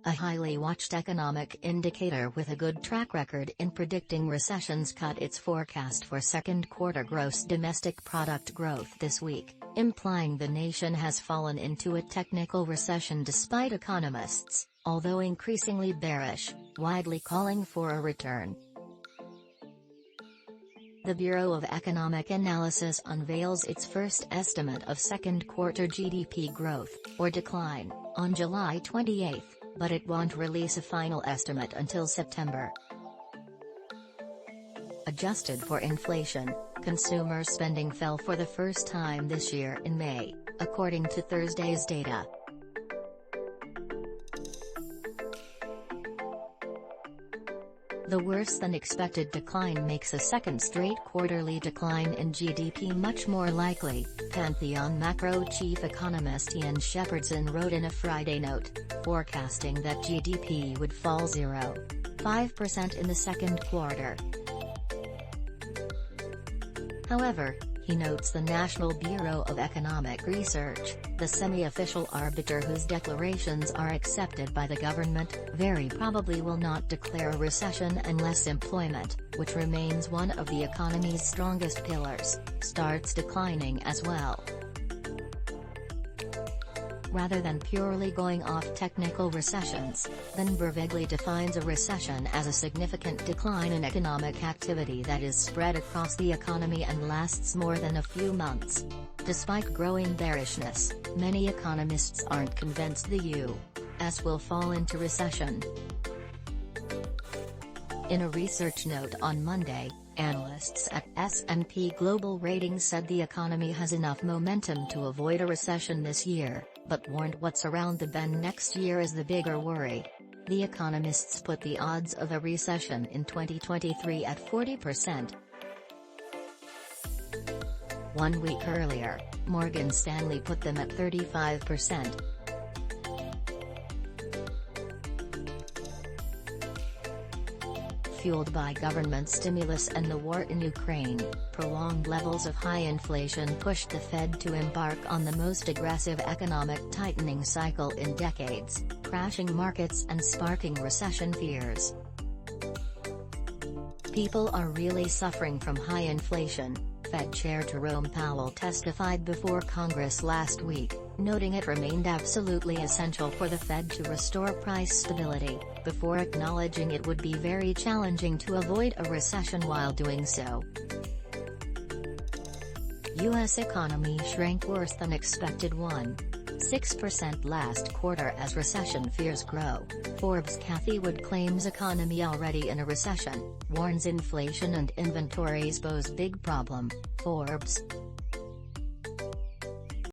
a highly watched economic indicator with a good track record in predicting recessions, cut its forecast for second quarter gross domestic product growth this week, implying the nation has fallen into a technical recession despite economists, although increasingly bearish, widely calling for a return. The Bureau of Economic Analysis unveils its first estimate of second quarter GDP growth, or decline, on July 28, but it won't release a final estimate until September. Adjusted for inflation, consumer spending fell for the first time this year in May, according to Thursday's data. The worse-than-expected decline makes a second straight quarterly decline in GDP much more likely, Pantheon Macro chief economist Ian Shepherdson wrote in a Friday note, forecasting that GDP would fall 0.5% in the second quarter. However, he notes the National Bureau of Economic Research, the semi-official arbiter whose declarations are accepted by the government, very probably will not declare a recession unless employment, which remains one of the economy's strongest pillars, starts declining as well. Rather than purely going off technical recessions, NBER vaguely defines a recession as a significant decline in economic activity that is spread across the economy and lasts more than a few months. Despite growing bearishness, many economists aren't convinced the U.S. will fall into recession. In a research note on Monday, analysts at S&P Global Ratings said the economy has enough momentum to avoid a recession this year, but warned what's around the bend next year is the bigger worry. The economists put the odds of a recession in 2023 at 40%. 1 week earlier, Morgan Stanley put them at 35%. Fueled by government stimulus and the war in Ukraine, prolonged levels of high inflation pushed the Fed to embark on the most aggressive economic tightening cycle in decades, crashing markets and sparking recession fears. People are really suffering from high inflation, Fed Chair Jerome Powell testified before Congress last week, noting it remained absolutely essential for the Fed to restore price stability, before acknowledging it would be very challenging to avoid a recession while doing so. U.S. economy shrank worse than expected 1.6% last quarter as recession fears grow, Forbes' Cathie Wood claims economy already in a recession, warns inflation and inventories pose big problem, Forbes.